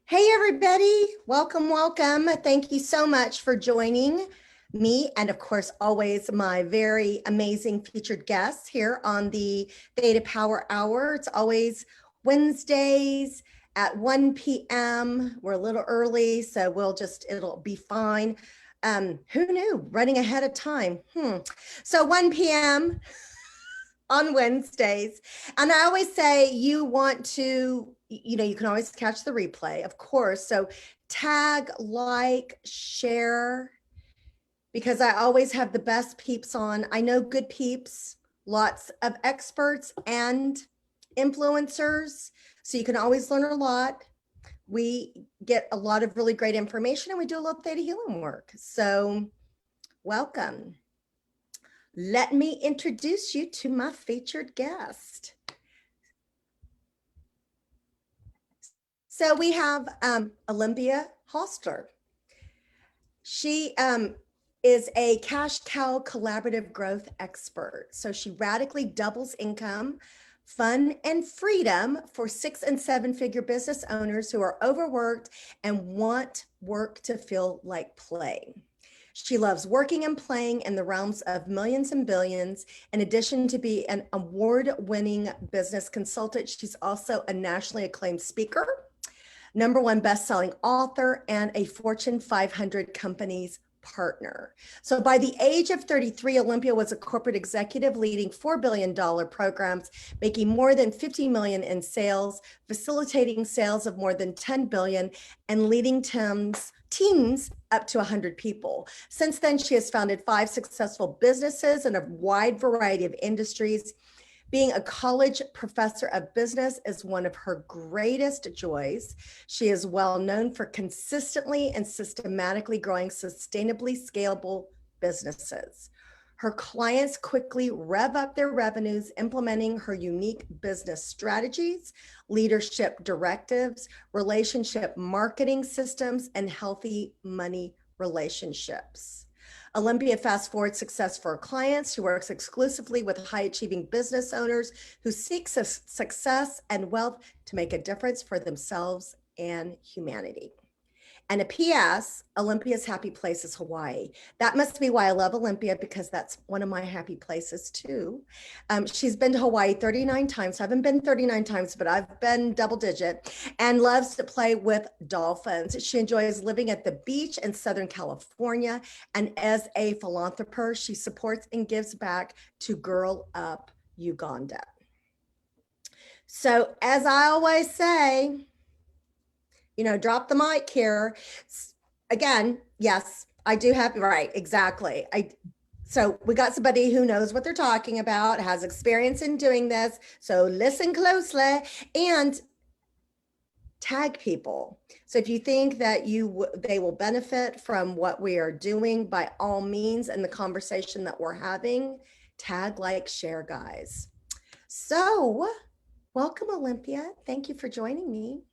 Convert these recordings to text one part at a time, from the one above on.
Hey, everybody. Welcome, welcome. Thank you so much for joining me. And of course, always my very amazing featured guests here on the Theta Power Hour. It's always Wednesdays at 1 p.m. We're a little early, so it'll be fine. Who knew? Running ahead of time. So 1 p.m. on Wednesdays. And I always say you want to, you can always catch the replay, of course. So tag, like, share, because I always have the best peeps on. I know good peeps, lots of experts and influencers. So you can always learn a lot. We get a lot of really great information and we do a lot of theta healing work. So welcome. Let me introduce you to my featured guest. So we have Olympia Hostler. She is a cash cow collaborative growth expert. So she radically doubles income, fun, and freedom for 6- and 7-figure business owners who are overworked and want work to feel like play. She loves working and playing in the realms of millions and billions. In addition to be an award-winning business consultant, she's also a nationally acclaimed speaker, #1 best-selling author, and a Fortune 500 company's partner. So by the age of 33, Olympia was a corporate executive leading $4 billion programs, making more than 50 million in sales, facilitating sales of more than 10 billion, and leading teams up to 100 people. Since then, she has founded 5 successful businesses in a wide variety of industries. Being a college professor of business is one of her greatest joys. She is well known for consistently and systematically growing sustainably scalable businesses. Her clients quickly rev up their revenues, implementing her unique business strategies, leadership directives, relationship marketing systems, and healthy money relationships. Olympia fast forwards success for her clients. She works exclusively with high achieving business owners who seek success and wealth to make a difference for themselves and humanity. And a PS, Olympia's happy place is Hawaii. That must be why I love Olympia, because that's one of my happy places too. She's been to Hawaii 39 times. I haven't been 39 times, but I've been double digit, and loves to play with dolphins. She enjoys living at the beach in Southern California. And as a philanthropist, she supports and gives back to Girl Up Uganda. So as I always say, drop the mic here. Again, yes, I do have, right, exactly. So we got somebody who knows what they're talking about, has experience in doing this. So listen closely and tag people. So if you think that they will benefit from what we are doing, by all means, in the conversation that we're having, tag, like, share, guys. So welcome, Olympia. Thank you for joining me.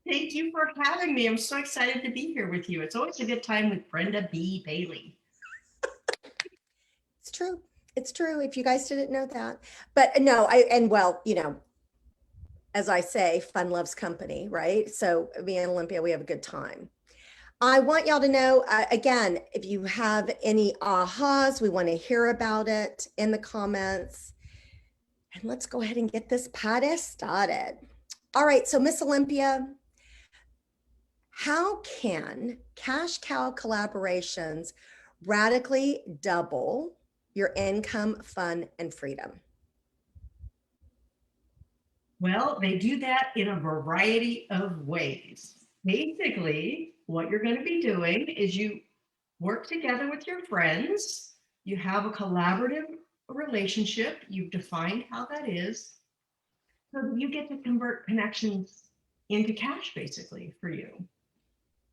Thank you for having me. I'm so excited to be here with you. It's always a good time with Brenda B. Bailey. It's true. It's true. If you guys didn't know that. But no, as I say, fun loves company, right? So me and Olympia, we have a good time. I want y'all to know, again, if you have any ahas, we want to hear about it in the comments. And let's go ahead and get this party started. All right, so Miss Olympia, how can cash cow collaborations radically double your income, fun, and freedom? Well, they do that in a variety of ways. Basically, what you're going to be doing is you work together with your friends. You have a collaborative relationship. You've defined how that is. So you get to convert connections into cash, basically, for you.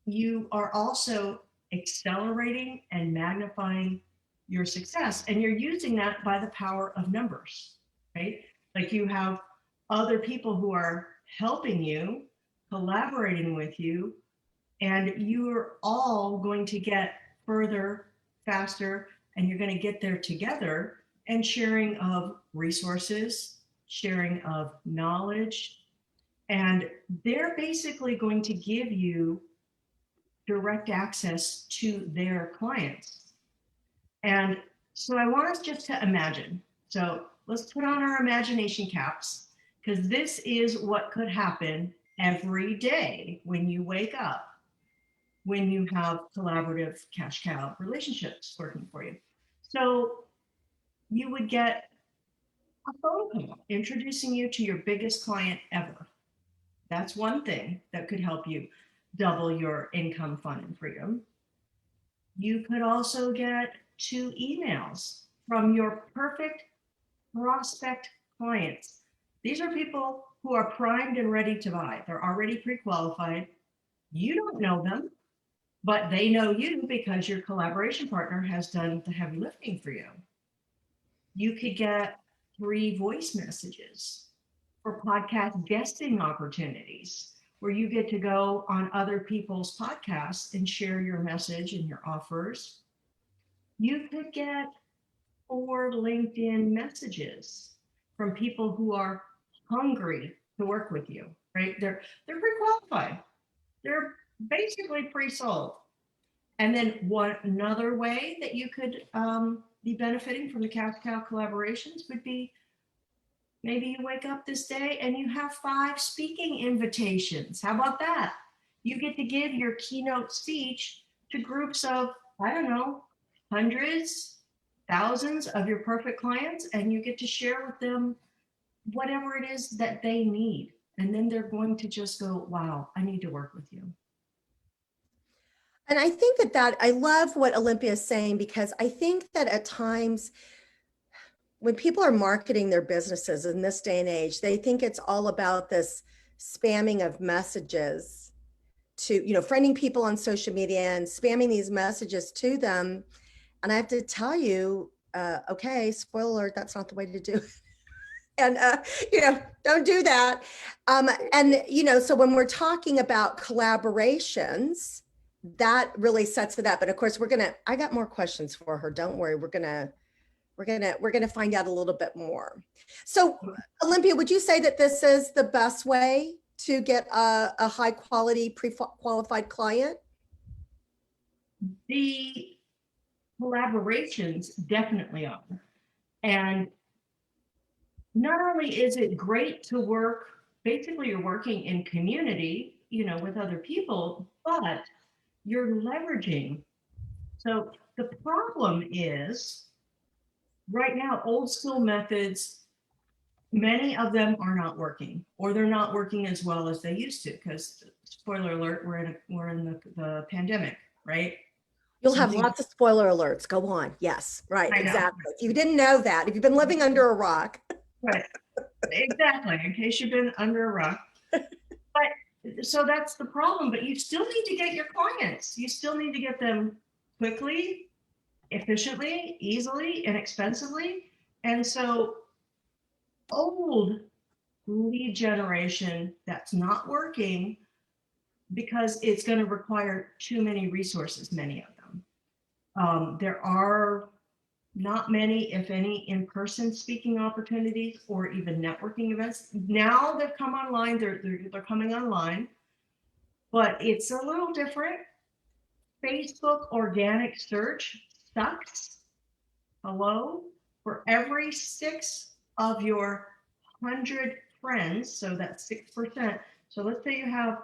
You are also accelerating and magnifying your success, and you're using that by the power of numbers, right? Like you have other people who are helping you, collaborating with you, and you're all going to get further faster, and you're going to get there together, and sharing of resources, sharing of knowledge, And they're basically going to give you direct access to their clients. And so I want us just to imagine. So let's put on our imagination caps, because this is what could happen every day when you wake up, when you have collaborative cash cow relationships working for you. So you would get a phone call introducing you to your biggest client ever. That's one thing that could help you double your income, fun, and freedom. You could also get 2 emails from your perfect prospect clients. These are people who are primed and ready to buy. They're already pre-qualified. You don't know them, but they know you because your collaboration partner has done the heavy lifting for you. You could get 3 voice messages for podcast guesting opportunities, where you get to go on other people's podcasts and share your message and your offers. You could get 4 LinkedIn messages from people who are hungry to work with you, right? They're pre-qualified. They're basically pre-sold. And then another way that you could be benefiting from the cash cow collaborations would be, maybe you wake up this day and you have 5 speaking invitations. How about that? You get to give your keynote speech to groups of, I don't know, hundreds, thousands of your perfect clients, and you get to share with them whatever it is that they need. And then they're going to just go, wow, I need to work with you. And I think that I love what Olympia is saying, because I think that at times when people are marketing their businesses in this day and age, they think it's all about this spamming of messages to, friending people on social media and spamming these messages to them. And I have to tell you, okay, spoiler alert, that's not the way to do it. And, don't do that. And, so when we're talking about collaborations, that really sets it up. But of course, I got more questions for her. Don't worry. We're going to find out a little bit more. So Olympia, would you say that this is the best way to get a high quality pre-qualified client? The collaborations definitely are. And not only is it great to work, basically you're working in community, with other people, but you're leveraging. So the problem is right now, old school methods, many of them are not working, or they're not working as well as they used to, because spoiler alert, we're in the pandemic, right? You'll have lots of spoiler alerts. Go on. Yes, right. Exactly. If you didn't know that, if you've been living under a rock. Right. Exactly. In case you've been under a rock. But so that's the problem, but you still need to get your clients. You still need to get them quickly, efficiently, easily, inexpensively. And so old lead generation that's not working because it's going to require too many resources, many of them. There are not many, if any, in-person speaking opportunities or even networking events. Now they've come online, they're coming online, but it's a little different. Facebook organic search sucks. Hello? For every 6 of your 100 friends, so that's 6%. So let's say you have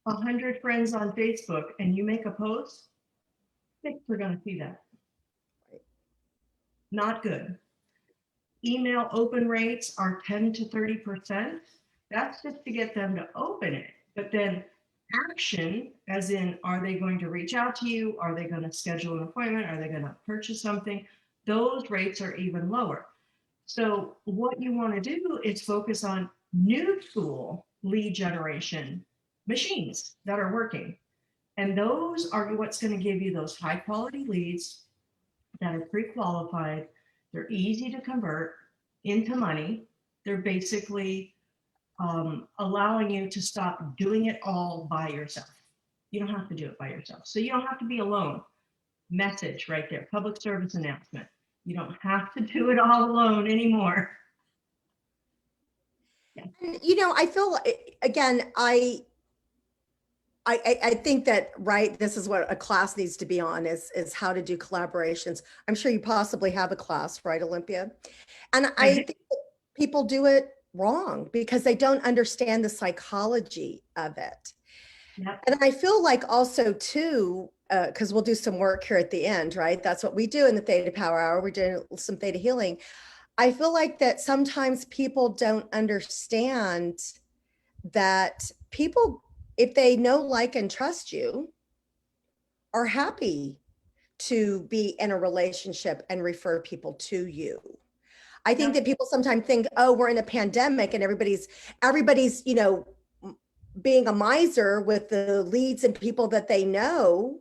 100 friends on Facebook and you make a post, 6 are going to see that. Not good. Email open rates are 10 to 30%. That's just to get them to open it. But then action, as in, are they going to reach out to you? Are they going to schedule an appointment? Are they going to purchase something? Those rates are even lower. So what you want to do is focus on new school lead generation machines that are working. And those are what's going to give you those high quality leads that are pre-qualified. They're easy to convert into money. They're basically allowing you to stop doing it all by yourself. You don't have to do it by yourself. So you don't have to be alone. Message right there, public service announcement. You don't have to do it all alone anymore. And, I feel again, I think that, right, this is what a class needs to be on is how to do collaborations. I'm sure you possibly have a class, right, Olympia? And I I, think that people do it wrong because they don't understand the psychology of it. yep, And I feel like also too, because we'll do some work here at the end, right? That's what we do in the Theta Power Hour. We're doing some Theta Healing. I feel like that sometimes people don't understand that people, if they know, like, and trust you, are happy to be in a relationship and refer people to you. I think yep, that people sometimes think, oh, we're in a pandemic and everybody's, being a miser with the leads and people that they know,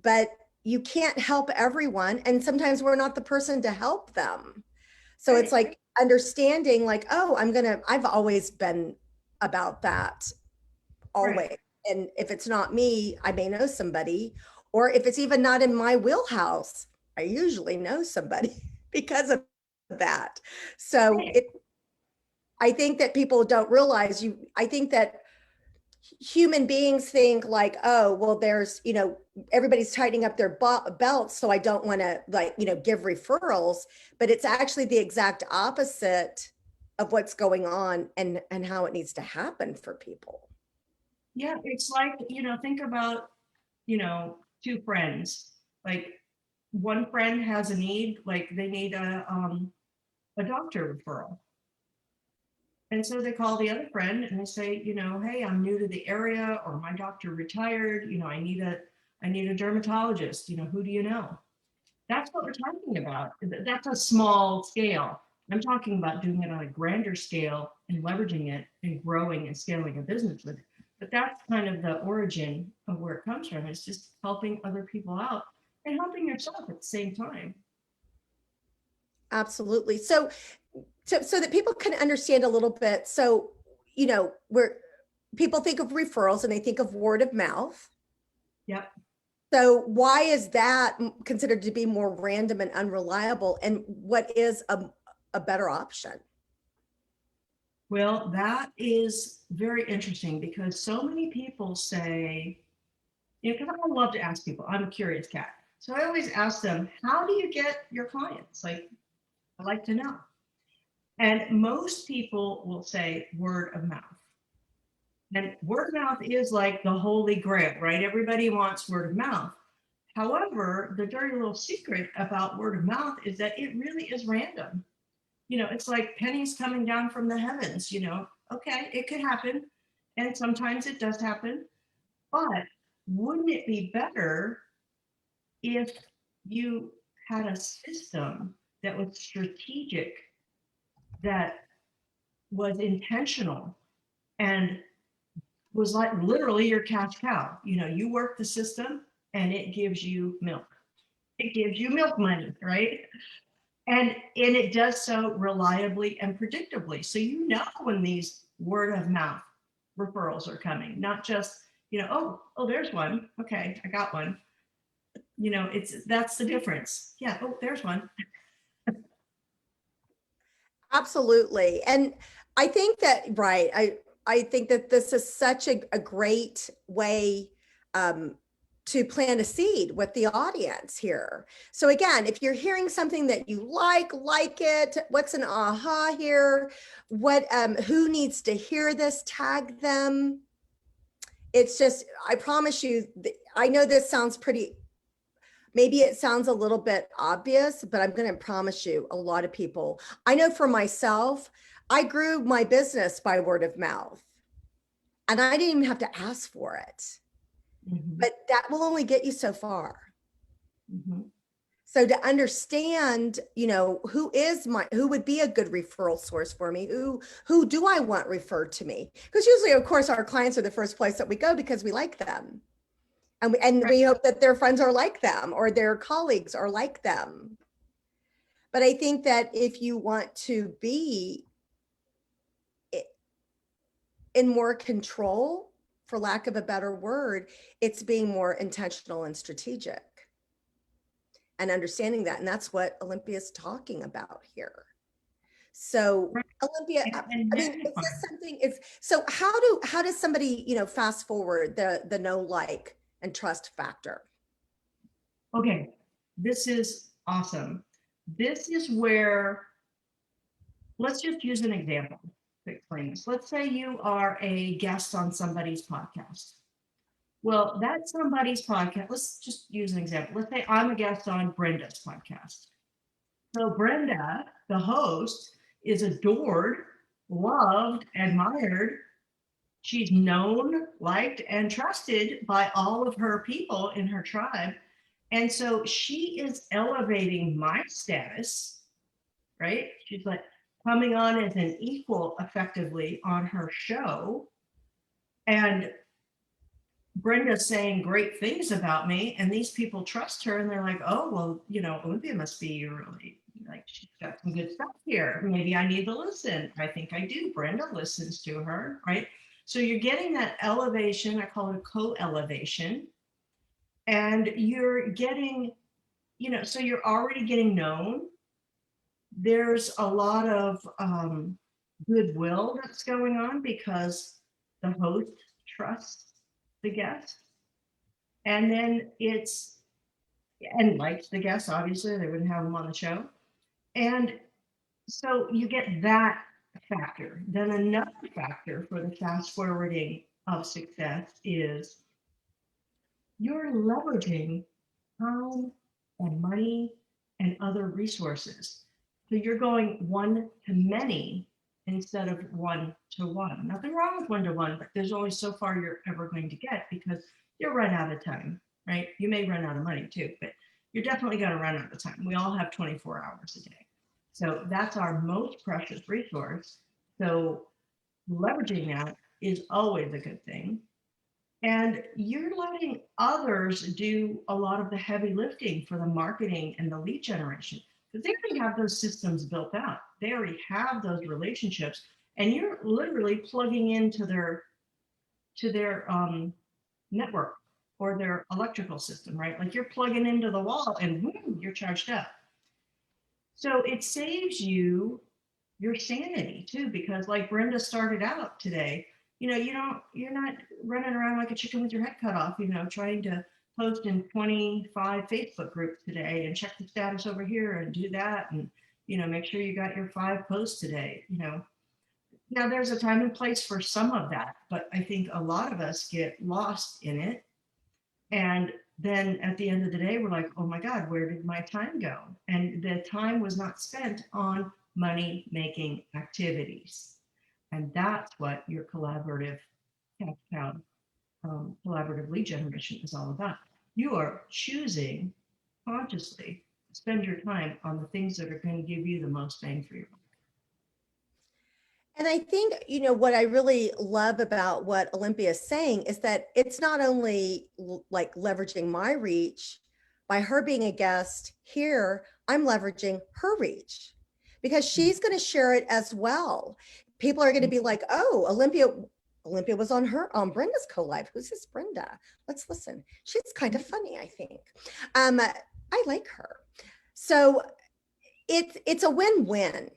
but you can't help everyone. And sometimes we're not the person to help them. So it's right, like understanding, like, oh, I've always been about that, right, always. And if it's not me, I may know somebody, or if it's even not in my wheelhouse, I usually know somebody because of that. So right, I think that people don't realize I think that human beings think like, oh, well, everybody's tightening up their belts. So I don't want to, like, give referrals, but it's actually the exact opposite of what's going on and how it needs to happen for people. yeah. It's like, think about, two friends. Like one friend has a need, like they need a doctor referral. And so they call the other friend and they say, hey, I'm new to the area, or my doctor retired, I need a dermatologist, who do you know? That's what we're talking about. That's a small scale. I'm talking about doing it on a grander scale and leveraging it and growing and scaling a business with it. But that's kind of the origin of where it comes from. It's just helping other people out and helping yourself at the same time. Absolutely. So that people can understand a little bit. So, where people think of referrals and they think of word of mouth. Yep. So why is that considered to be more random and unreliable? And what is a better option? Well, that is very interesting because so many people say, because I love to ask people, I'm a curious cat. So I always ask them, how do you get your clients? Like, I like to know. And most people will say word of mouth. And word of mouth is like the holy grail, right? Everybody wants word of mouth. However, the dirty little secret about word of mouth is that it really is random. It's like pennies coming down from the heavens, okay, it could happen. And sometimes it does happen. But wouldn't it be better if you had a system that was strategic, that was intentional, and was like literally your cash cow? You work the system and it gives you milk. It gives you milk money, right? And it does so reliably and predictably. So when these word of mouth referrals are coming, not just, oh, there's one. Okay, I got one. That's the difference. Yeah, oh, there's one. Absolutely. And I think that, right, I think that this is such a great way um, to plant a seed with the audience here. So again, if you're hearing something that you like it, what's an aha here? Who needs to hear this? Tag them. It's just, I promise you, I know this sounds maybe it sounds a little bit obvious, but I'm going to promise you a lot of people. I know for myself, I grew my business by word of mouth and I didn't even have to ask for it, Mm-hmm, but that will only get you so far. mm-hmm. So to understand, who would be a good referral source for me? Who do I want referred to me? Because usually, of course, our clients are the first place that we go because we like them. And Right. we hope that their friends are like them or their colleagues are like them. But I think that if you want to be in more control, for lack of a better word, it's being more intentional and strategic and understanding that. And that's what Olympia is talking about here. So Right. Olympia, And I mean, is this magnifying. something, is, so how does somebody, fast forward the know, like, and trust factor? Okay, this is awesome. This is where, let's just use an example to explain this. Let's say you are a guest on somebody's podcast. Well, that's somebody's podcast. Let's just use an example. Let's say I'm a guest on Brenda's podcast. So Brenda, the host, is adored, loved, admired. She's known, liked, and trusted by all of her people in her tribe. And so she is elevating my status, right? She's like coming on as an equal effectively on her show. And Brenda's saying great things about me, and these people trust her, and they're like, oh, well, Olympia must be really, like, she's got some good stuff here. Maybe I need to listen. I think I do. Brenda listens to her, right? So you're getting that elevation. I call it a co-elevation. And you're getting, so you're already getting known. There's a lot of goodwill that's going on because the host trusts the guest. And then and likes the guest, obviously, they wouldn't have them on the show. And so you get that factor. Then another factor for the fast forwarding of success is you're leveraging time and money and other resources. So you're going one to many instead of one to one. Nothing wrong with one to one, but there's only so far you're ever going to get because you'll run out of time, right? You may run out of money too, but you're definitely going to run out of time. We all have 24 hours a day. So that's our most precious resource. So leveraging that is always a good thing. And you're letting others do a lot of the heavy lifting for the marketing and the lead generation because they already have those systems built out. They already have those relationships, and you're literally plugging into their network or their electrical system, right? Like you're plugging into the wall, and whoo, you're charged up. So it saves you your sanity too, because like Brenda started out today, you're not running around like a chicken with your head cut off, trying to post in 25 Facebook groups today and check the status over here and do that. And, make sure you got your 5 posts today, Now there's a time and place for some of that, but I think a lot of us get lost in it. And then at the end of the day, we're like, oh my God, where did my time go? And the time was not spent on money making activities. And that's what your collaborative collaborative lead generation is all about. You are choosing consciously to spend your time on the things that are going to give you the most bang for your buck. And I think, what I really love about what Olympia is saying is that it's not only like leveraging my reach by her being a guest here, I'm leveraging her reach because she's going to share it as well. People are going to be like, oh, Olympia was on Brenda's co-live. Who's this Brenda? Let's listen. She's kind of funny, I think. I like her. So it's a win-win.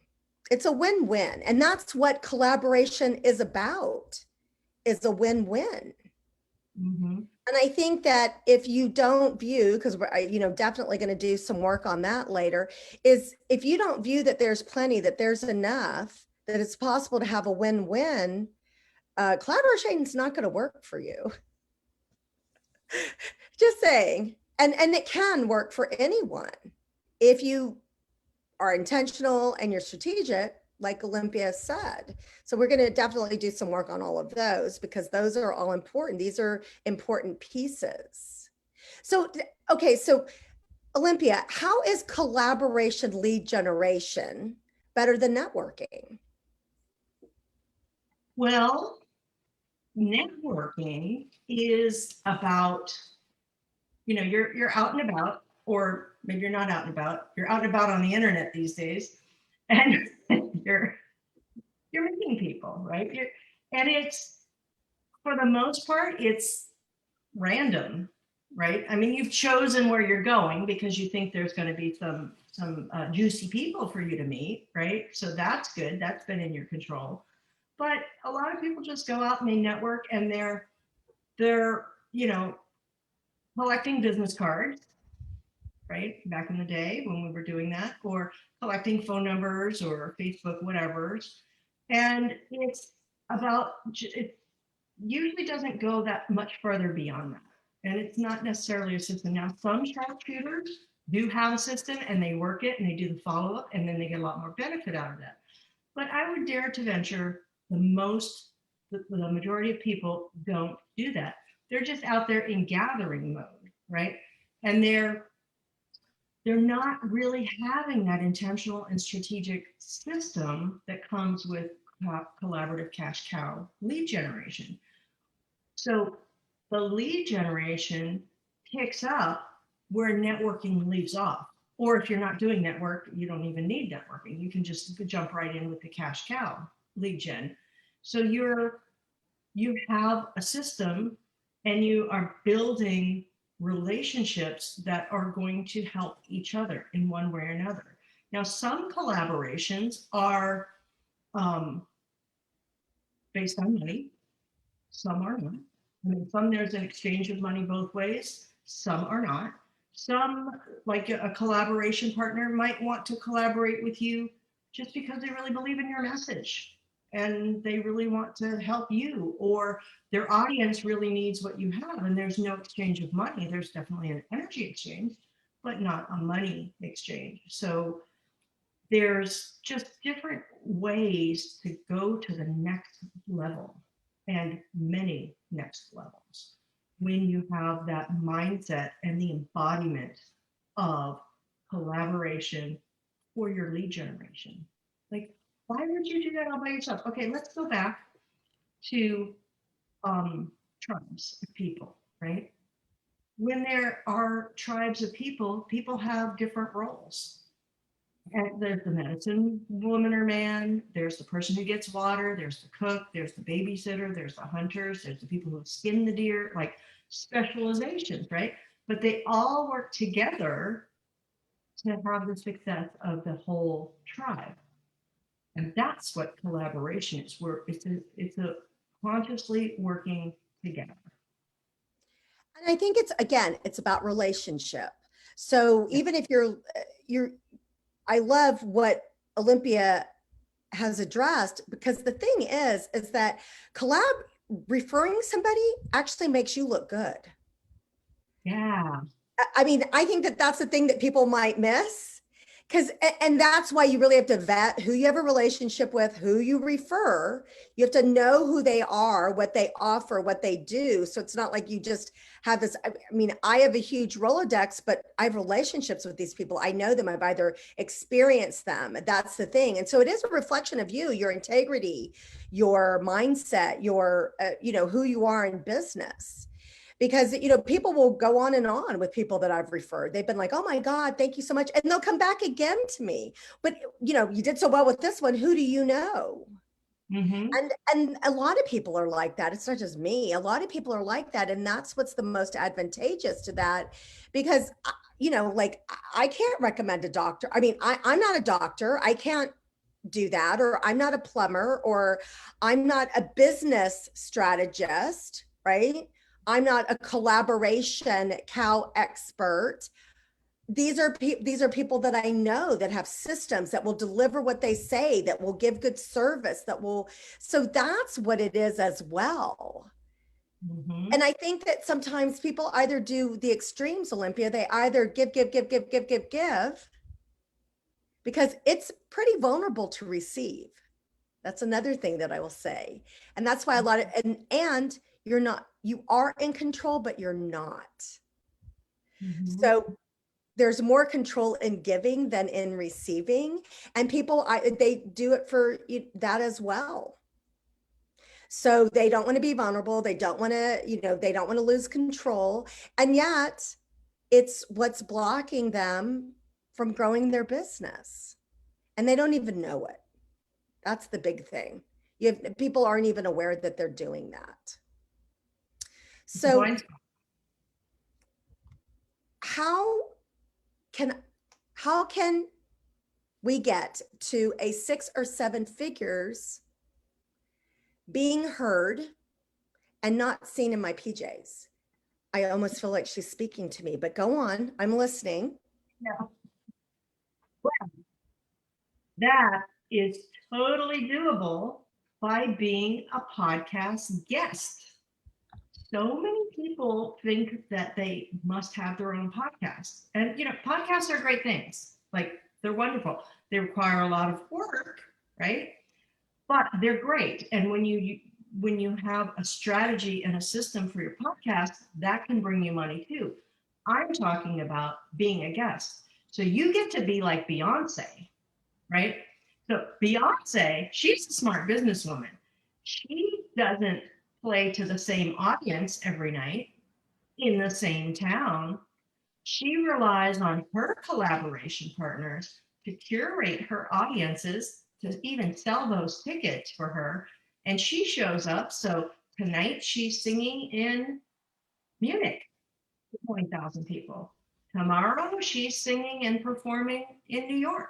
It's a win-win. And that's what collaboration is about, is a win-win. Mm-hmm. And I think that if you don't view, because we're, definitely going to do some work on that later, is if you don't view that there's plenty, that there's enough, that it's possible to have a win-win, collaboration is not going to work for you. Just saying. And it can work for anyone if you are intentional and you're strategic, like Olympia said. So we're going to definitely do some work on all of those because those are all important. These are important pieces. So, okay, so Olympia, how is collaboration lead generation better than networking? Well, networking is about, you're out and about, or maybe you're not out and about. You're out and about on the internet these days, and you're meeting people, right? And it's, for the most part, it's random. right? I mean, you've chosen where you're going because you think there's going to be some juicy people for you to meet, right? So that's good. That's been in your control. But a lot of people just go out and they network, and they're collecting business cards, right? Back in the day when we were doing that, or collecting phone numbers or Facebook whatever's, and it's about it usually doesn't go that much further beyond that. And it's not necessarily a system. Now, some sharpshooters do have a system and they work it and they do the follow up and then they get a lot more benefit out of that. But I would dare to venture the majority of people don't do that. They're just out there in gathering mode, right? And they're not really having that intentional and strategic system that comes with collaborative cash cow lead generation. So the lead generation picks up where networking leaves off. Or if you're not doing network, you don't even need networking. You can just jump right in with the cash cow lead gen. So you have a system and you are building relationships that are going to help each other in one way or another. Now, some collaborations are based on money, some are not. I mean, some there's an exchange of money both ways, some are not. Some, like a collaboration partner, might want to collaborate with you just because they really believe in your message and they really want to help you, or their audience really needs what you have, and there's no exchange of money. There's definitely an energy exchange, but not a money exchange. So there's just different ways to go to the next level, and many next levels, when you have that mindset and the embodiment of collaboration for your lead generation. Like, why would you do that all by yourself? Okay, let's go back to tribes of people, right? When there are tribes of people, people have different roles. And there's the medicine woman or man, there's the person who gets water, there's the cook, there's the babysitter, there's the hunters, there's the people who skin the deer, like specializations, right? But they all work together to have the success of the whole tribe. And that's what collaboration is. It's a consciously working together. And I think it's about relationship. So Yeah. even if you're, I love what Olympia has addressed, because the thing is that collab referring somebody actually makes you look good. Yeah. I mean, I think that that's the thing that people might miss, because, and that's why you really have to vet who you have a relationship with, who you refer. You have to know who they are, what they offer, what they do. So it's not like you just have this. I mean, I have a huge Rolodex, but I have relationships with these people. I know them. I've either experienced them. That's the thing. And so it is a reflection of you, your integrity, your mindset, your, who you are in business. Because people will go on with people that I've referred. They've been like, oh my God, thank you so much, and they'll come back again to me. But you did so well with this one, who do you know? Mm-hmm. And a lot of people are like that. It's not just me. A lot of people are like that, and that's what's the most advantageous to that. Because like, I can't recommend a doctor. I mean, I'm not a doctor. I can't do that. Or I'm not a plumber, or I'm not a business strategist, right? I'm not a collaboration cow expert. These are people that I know that have systems that will deliver what they say, that will give good service, that will. So that's what it is as well. Mm-hmm. And I think that sometimes people either do the extremes, Olympia. They either give, because it's pretty vulnerable to receive. That's another thing that I will say. And that's why a lot of, and you are in control, but you're not. Mm-hmm. So there's more control in giving than in receiving. And people, they do it for that as well. So they don't want to be vulnerable. They don't want to, they don't want to lose control. And yet it's what's blocking them from growing their business. And they don't even know it. That's the big thing. People aren't even aware that they're doing that. It's a So blind spot. can how can we get to a 6 or 7 figures being heard and not seen in my PJs? I almost feel like she's speaking to me, but go on. I'm listening. Yeah. Well, that is totally doable by being a podcast guest. So many people think that they must have their own podcast. And, podcasts are great things. Like, they're wonderful. They require a lot of work, right? But they're great. And when you have a strategy and a system for your podcast, that can bring you money too. I'm talking about being a guest. So you get to be like Beyonce, right? So Beyonce, she's a smart businesswoman. She doesn't play to the same audience every night in the same town. She relies on her collaboration partners to curate her audiences, to even sell those tickets for her. And she shows up. So tonight she's singing in Munich, 20,000 people. Tomorrow she's singing and performing in New York.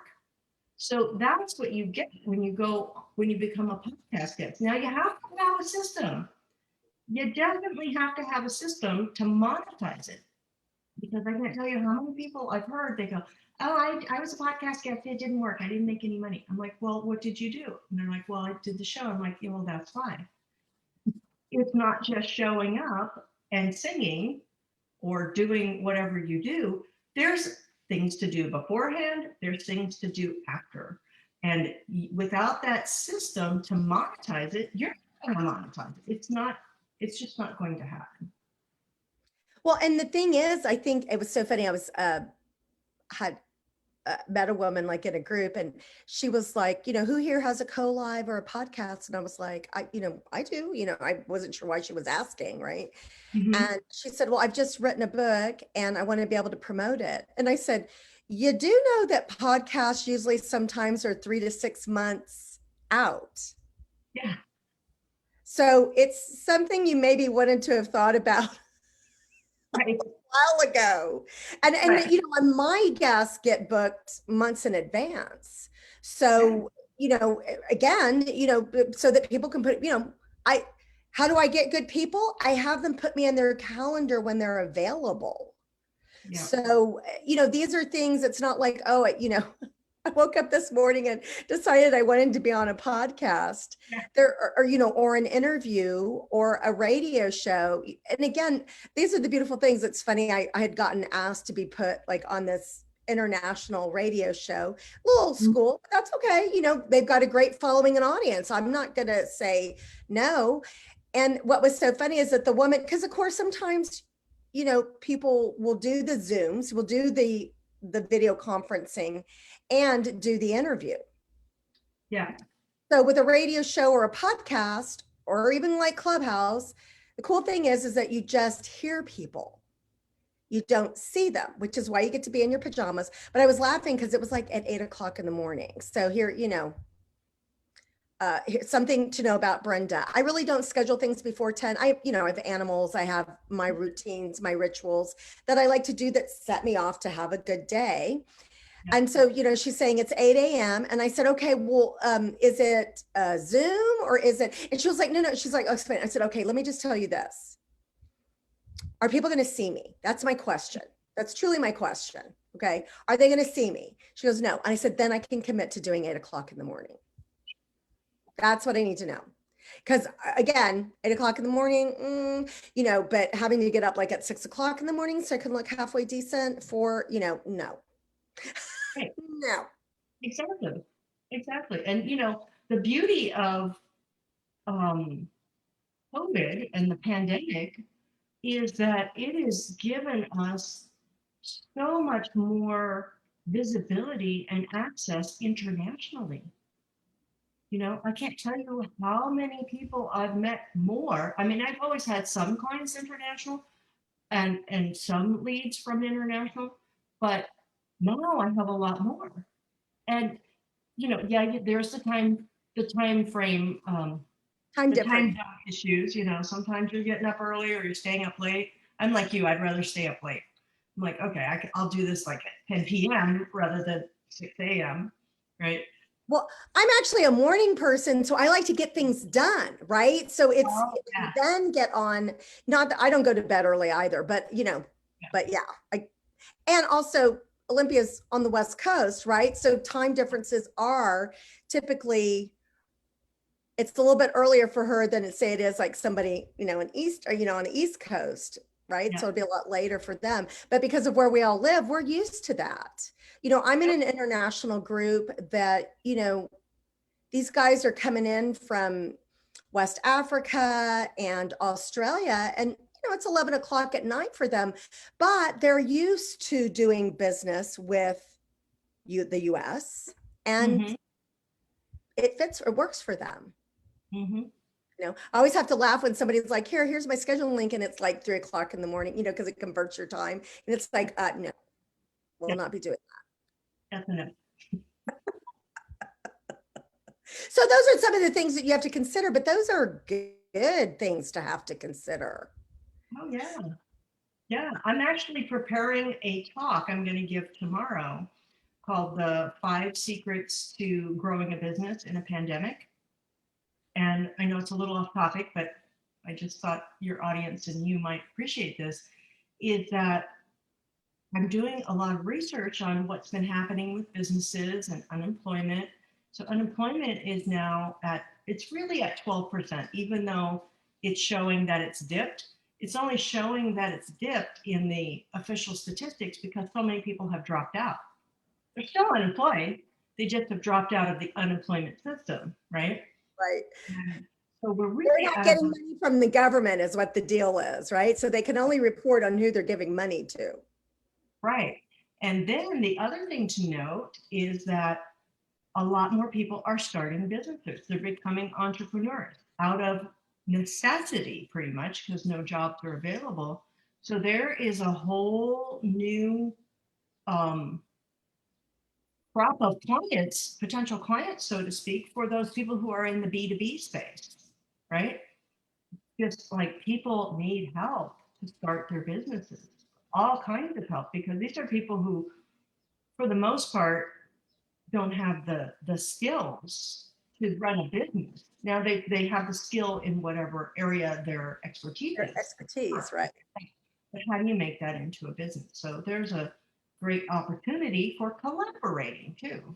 So that's what you get when you become a podcast guest. Now you have to have a system. You definitely have to have a system to monetize it. Because I can't tell you how many people I've heard, they go, oh, I was a podcast guest, it didn't work, I didn't make any money. I'm like, well, what did you do? And they're like, well, I did the show. I'm like, yeah, well, that's fine. It's not just showing up and singing or doing whatever you do. There's things to do beforehand, there's things to do after. And without that system to monetize it, you're not going to monetize it. It's just not going to happen. Well, and the thing is, I think it was so funny. I was had met a woman like in a group, and she was like, who here has a co-live or a podcast? And I was like, I do. I wasn't sure why she was asking, right? Mm-hmm. And she said, well, I've just written a book and I want to be able to promote it. And I said, you do know that podcasts usually sometimes are 3 to 6 months out. Yeah. So it's something you maybe wanted to have thought about right. a while ago. And right. And my guests get booked months in advance. So, again, so that people can put, how do I get good people? I have them put me in their calendar when they're available. Yeah. So, these are things, it's not like, oh, I woke up this morning and decided I wanted to be on a podcast. Yeah. Or an interview or a radio show. And again, these are the beautiful things. It's funny. I had gotten asked to be put like on this international radio show, a little school, but that's okay. They've got a great following and audience. I'm not going to say no. And what was so funny is that the woman, because of course, sometimes, people will do the Zooms, will do the video conferencing and do the interview. Yeah. So with a radio show or a podcast or even like Clubhouse, the cool thing is that you just hear people. You don't see them, which is why you get to be in your pajamas. But I was laughing because it was like at 8 o'clock in the morning. So here, here's something to know about Brenda. I really don't schedule things before 10. I have animals. I have my routines, my rituals that I like to do that set me off to have a good day. And so, she's saying it's 8 a.m. And I said, okay, well, is it Zoom or is it? And she was like, no. She's like, oh, explain. I said, okay, let me just tell you this. Are people going to see me? That's my question. That's truly my question. Okay. Are they going to see me? She goes, no. And I said, then I can commit to doing 8 o'clock in the morning. That's what I need to know. Because again, 8 o'clock in the morning, but having to get up like at 6 o'clock in the morning so I can look halfway decent for, no. Right. No. Exactly. And, the beauty of COVID and the pandemic is that it has given us so much more visibility and access internationally. I can't tell you how many people I've met more. I mean, I've always had some clients international and some leads from international, but now I have a lot more. And, there's the time frame, time zone issues, sometimes you're getting up early or you're staying up late. I'm like you, I'd rather stay up late. I'm like, okay, I'll do this like at 10 p.m. rather than 6 a.m. Right? Well, I'm actually a morning person, so I like to get things done, right? So it's Oh, yeah. then get on, not that I don't go to bed early either, but Yeah. but yeah, and also Olympia's on the West Coast, right? So time differences are typically, it's a little bit earlier for her than say it is like somebody, in East or, on the East Coast, right? Yeah. So it'd be a lot later for them. But because of where we all live, we're used to that. I'm in an international group that, these guys are coming in from West Africa and Australia, and it's 11 o'clock at night for them, but they're used to doing business with the US, and Mm-hmm. it works for them. Mm-hmm. I always have to laugh when somebody's like, here's my scheduling link, and it's like 3 o'clock in the morning, because it converts your time. And it's like, no, we'll Yeah. not be doing That's enough. that. So those are some of the things that you have to consider, but those are good things to have to consider. Oh, yeah. Yeah. I'm actually preparing a talk I'm going to give tomorrow called The 5 Secrets to Growing a Business in a Pandemic. And I know it's a little off topic, but I just thought your audience and you might appreciate this, is that I'm doing a lot of research on what's been happening with businesses and unemployment. So unemployment is now it's really at 12%, even though it's showing that it's dipped. It's only showing that it's dipped in the official statistics because so many people have dropped out. They're still unemployed. They just have dropped out of the unemployment system, right? Right. And so we're They're really not out of getting money from the government is what the deal is, right? So they can only report on who they're giving money to. right. And then the other thing to note is that a lot more people are starting businesses. They're becoming entrepreneurs out of necessity, pretty much, because no jobs are available. So there is a whole new um, crop of clients, potential clients, so to speak, for those people who are in the B2B space, right? Just like people need help to start their businesses, all kinds of help, because these are people who, for the most part, don't have the skills to run a business. Now they have the skill in whatever area their expertise Their is. expertise, right? But how do you make that into a business? So there's a great opportunity for collaborating too.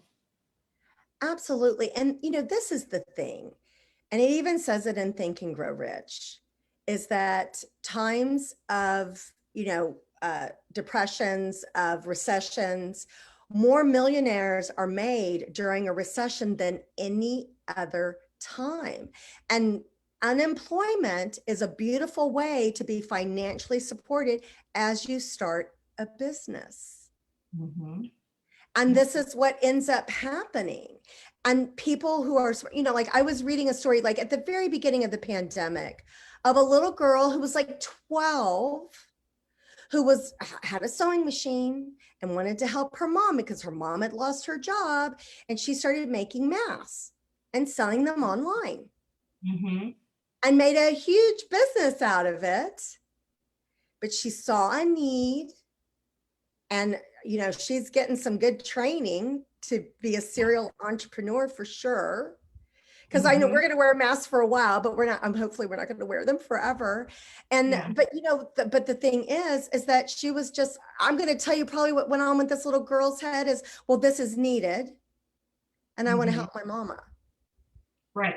Absolutely. And this is the thing. And it even says it in Think and Grow Rich, is that times of, depressions, of recessions, more millionaires are made during a recession than any other time. And unemployment is a beautiful way to be financially supported as you start a business. Mm-hmm. And Yeah. this is what ends up happening. And people who are, like I was reading a story like at the very beginning of the pandemic of a little girl who was like 12, who had a sewing machine and wanted to help her mom because her mom had lost her job, and she started making masks and selling them online Mm-hmm. and made a huge business out of it. But she saw a need, and she's getting some good training to be a serial entrepreneur for sure, because I know Mm-hmm. we're going to wear masks for a while, but we're not, hopefully we're not going to wear them forever. And Yeah. but but the thing is that she was just, I'm going to tell you probably what went on with this little girl's head is, well, this is needed and I want to Mm-hmm. help my mama. Right.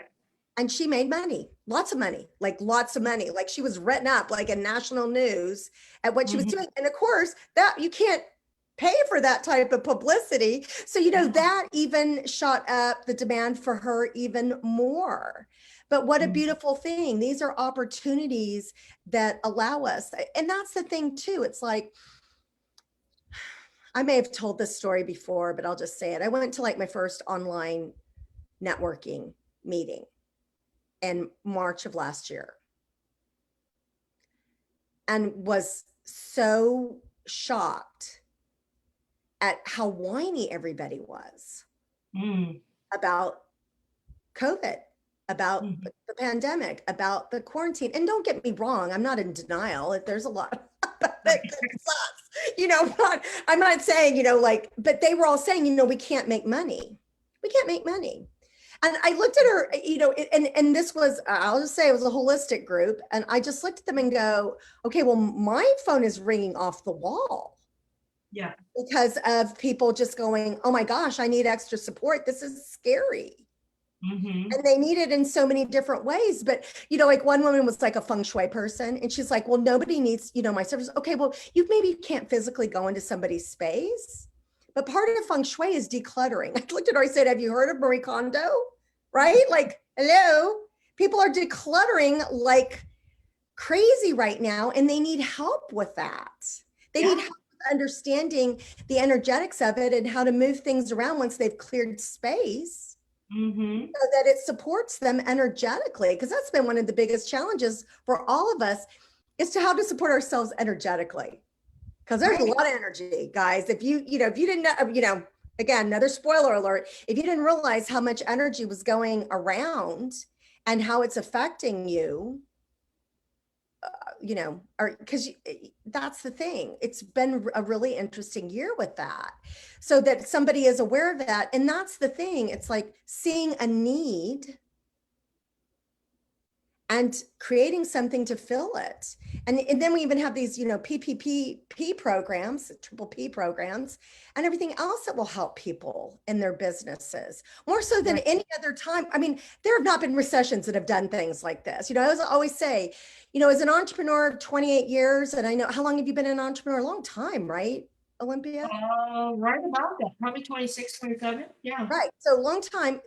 And she made money, lots of money, like lots of money. Like she was written up like in national news at what she was Mm-hmm. doing. And of course, that you can't pay for that type of publicity. So, Yeah. that even shot up the demand for her even more. But what a Mm-hmm. beautiful thing. These are opportunities that allow us. And that's the thing too. It's like, I may have told this story before, but I'll just say it. I went to like my first online networking meeting in March of last year and was so shocked at how whiny everybody was Mm-hmm. about COVID, about Mm-hmm. the pandemic, about the quarantine. And don't get me wrong, I'm not in denial. There's a lot that Right. sucks. I'm not saying, like, but they were all saying, we can't make money. We can't make money. And I looked at her, and this was, I'll just say it was a holistic group. And I just looked at them and go, okay, well, my phone is ringing off the wall. Yeah. Because of people just going, oh my gosh, I need extra support. This is scary. Mm-hmm. And they need it in so many different ways. But, like one woman was like a feng shui person. And she's like, well, nobody needs, my service. Okay, well, you maybe can't physically go into somebody's space. But part of feng shui is decluttering. I looked at her, I said, have you heard of Marie Kondo? Right? Like, hello. People are decluttering like crazy right now, and they need help with that. They need help with understanding the energetics of it and how to move things around once they've cleared space. Mm-hmm. So that it supports them energetically, because that's been one of the biggest challenges for all of us, is to how to support ourselves energetically, because there's a lot of energy, guys. If you didn't know, again, another spoiler alert, if you didn't realize how much energy was going around and how it's affecting you, or because that's the thing. It's been a really interesting year with that. So that somebody is aware of that. And that's the thing. It's like seeing a need and creating something to fill it. And then we even have these, PPP programs, triple P programs, and everything else that will help people in their businesses more so than any other time. I mean, there have not been recessions that have done things like this. I always say, as an entrepreneur, 28 years, and I know, how long have you been an entrepreneur? A long time, right, Olympia? Right about that, probably 26, 27. Yeah. Right. So long time,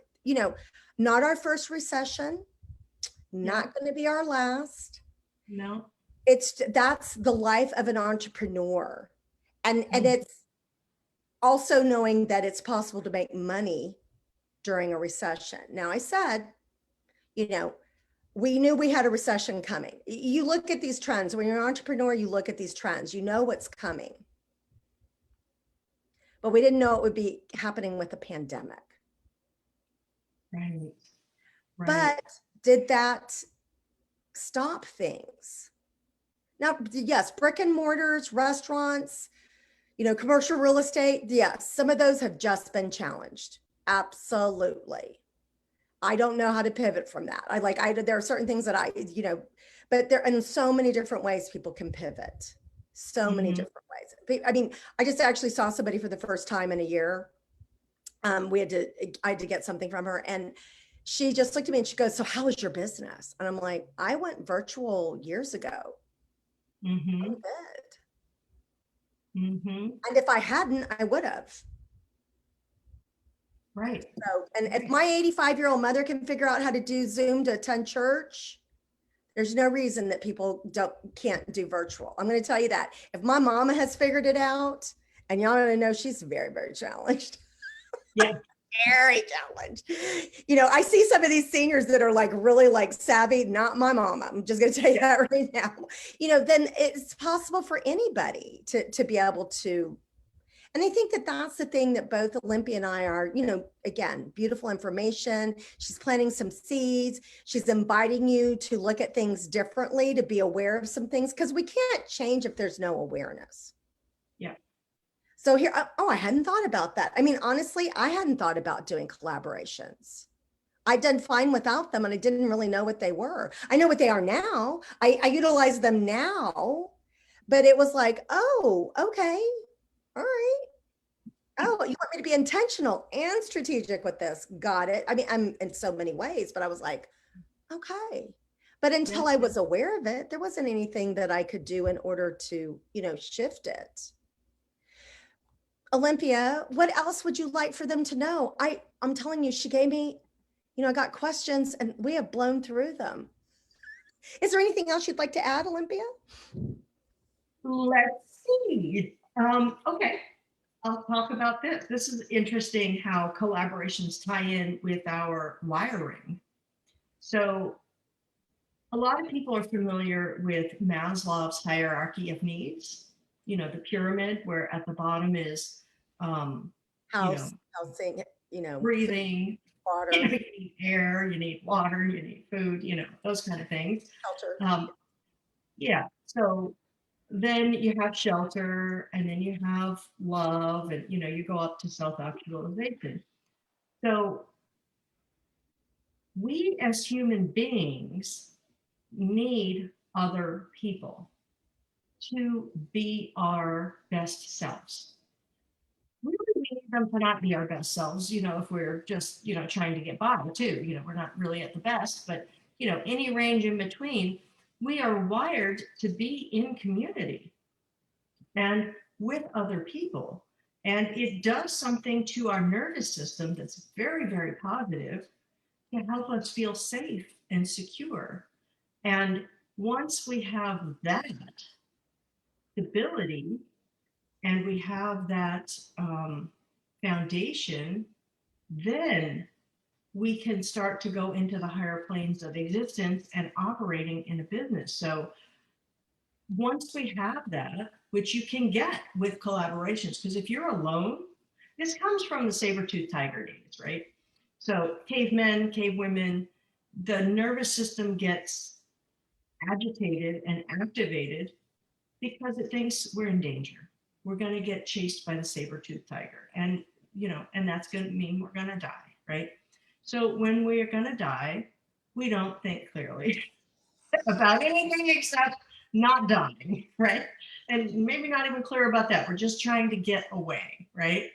not our first recession. Not going to be our last. No. That's the life of an entrepreneur. And it's also knowing that it's possible to make money during a recession. Now, I said, we knew we had a recession coming. You look at these trends. When you're an entrepreneur, you look at these trends, you know what's coming. But we didn't know it would be happening with a pandemic. Right. But did that stop things? Now, yes, brick and mortars, restaurants, commercial real estate. Yes, some of those have just been challenged. Absolutely. I don't know how to pivot from that. There are certain things that but there in so many different ways people can pivot. So many different ways. I mean, I just actually saw somebody for the first time in a year. I had to get something from her, and she just looked at me and she goes, so how is your business? And I'm like, I went virtual years ago. Mm-hmm. I'm good. Mm-hmm. And if I hadn't, I would have. Right. So, and if my 85-year-old mother can figure out how to do Zoom to attend church, there's no reason that people can't do virtual. I'm going to tell you that. If my mama has figured it out, and y'all don't know, she's very, very challenged. Yeah. Very challenged. I see some of these seniors that are like really like savvy, not my mama. I'm just going to tell you that right now. Then it's possible for anybody to be able to. And I think that that's the thing that both Olympia and I are, again, beautiful information. She's planting some seeds. She's inviting you to look at things differently, to be aware of some things, because we can't change if there's no awareness. Yeah. So here, I hadn't thought about that. I mean, honestly, I hadn't thought about doing collaborations. I'd done fine without them, and I didn't really know what they were. I know what they are now. I utilize them now, but it was like, oh, okay. All right. Oh, you want me to be intentional and strategic with this? Got it. I mean, I'm in so many ways, but I was like, okay. But until I was aware of it, there wasn't anything that I could do in order to, shift it. Olympia, what else would you like for them to know? I'm telling you, she gave me, I got questions and we have blown through them. Is there anything else you'd like to add, Olympia? Let's see. Okay. I'll talk about this. This is interesting how collaborations tie in with our wiring. So a lot of people are familiar with Maslow's hierarchy of needs, the pyramid where at the bottom is, Housing, breathing, water, you need air, you need water, you need food, those kind of things. shelter. Yeah. So then you have shelter, and then you have love, and you go up to self-actualization. So we as human beings need other people to be our best selves. We really need them to not be our best selves, if we're just, trying to get by too. We're not really at the best, but, any range in between, we are wired to be in community and with other people. And it does something to our nervous system that's very, very positive to help us feel safe and secure. And once we have that stability and we have that foundation, then we can start to go into the higher planes of existence and operating in a business. So once we have that, which you can get with collaborations, because if you're alone, this comes from the saber-toothed tiger days, right? So cavemen, cavewomen, the nervous system gets agitated and activated because it thinks we're in danger. We're going to get chased by the saber-toothed tiger. And, and that's going to mean we're going to die, right? So when we're going to die, we don't think clearly about anything except not dying, right? And maybe not even clear about that. We're just trying to get away, right?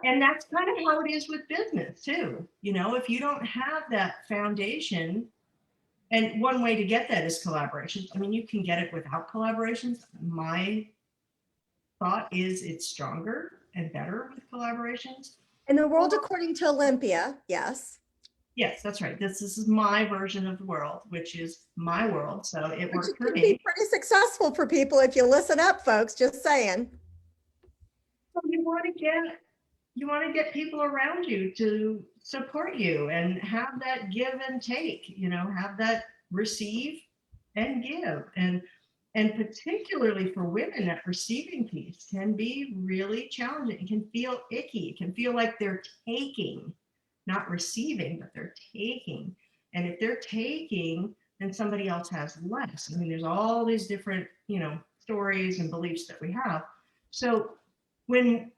And that's kind of how it is with business too. If you don't have that foundation, and one way to get that is collaborations. I mean, you can get it without collaborations. My thought is it's stronger and better with collaborations. In the world according to Olympia, yes. Yes, that's right. This is my version of the world, which is my world. So it Which worked for can me. be pretty successful for people if you listen up, folks, just saying. So you want to get people around you to support you and have that give and take, have that receive and give. And particularly for women, that receiving piece can be really challenging. It can feel icky. It can feel like they're taking, not receiving, but they're taking. And if they're taking, then somebody else has less. I mean, there's all these different, stories and beliefs that we have. So when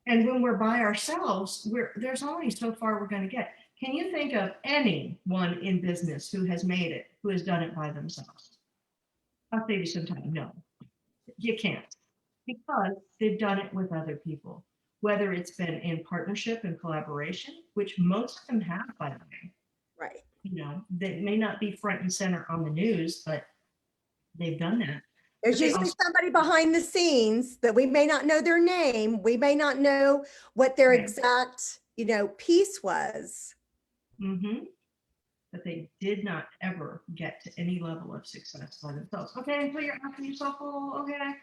we're by ourselves, there's only so far we're going to get. Can you think of anyone in business who has made it, who has done it by themselves? I'll save you some time. No, you can't, because they've done it with other people, whether it's been in partnership and collaboration, which most of them have, by the way. Right. They may not be front and center on the news, but they've done that. There's usually somebody behind the scenes that we may not know their name. We may not know what their exact, piece was. Mm-hmm. But they did not ever get to any level of success by themselves. Okay, so you're asking yourself, well, okay,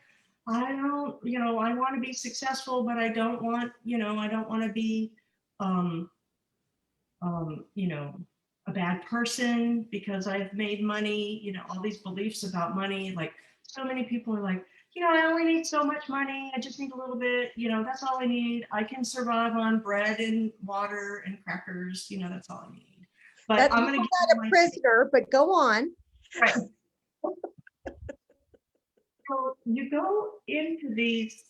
I don't, I want to be successful, but I don't want, I don't want to be, a bad person because I've made money, all these beliefs about money. Like so many people are like, I only need so much money. I just need a little bit, that's all I need. I can survive on bread and water and crackers, that's all I need. But I'm going to get a prisoner, but go on. Right. So you go into these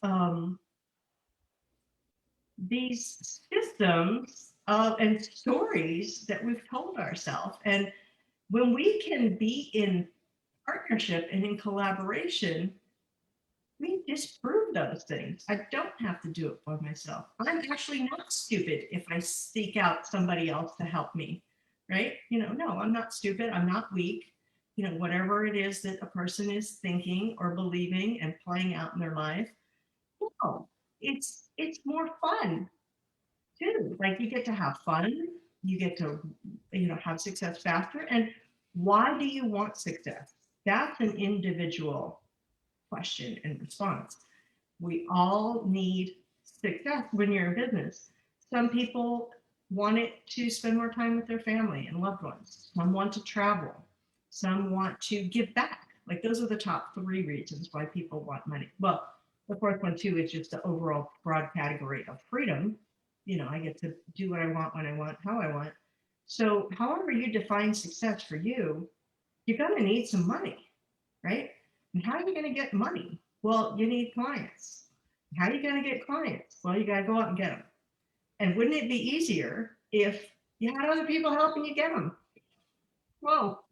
systems and stories that we've told ourselves. And when we can be in partnership and in collaboration, we disprove those things. I don't have to do it by myself. I'm actually not stupid if I seek out somebody else to help me, right? No, I'm not stupid. I'm not weak. Whatever it is that a person is thinking or believing and playing out in their life, no, it's more fun too. Like you get to have fun, you get to have success faster. And why do you want success? That's an individual question and response. We all need success when you're in business. Some people want it to spend more time with their family and loved ones. Some want to travel. Some want to give back. Like those are the top 3 reasons why people want money. Well, the 4th one too is just the overall broad category of freedom. I get to do what I want, when I want, how I want. So however you define success for you, you're going to need some money, right? And how are you going to get money? Well, you need clients. How are you going to get clients? Well, you got to go out and get them. And wouldn't it be easier if you had other people helping you get them? Well,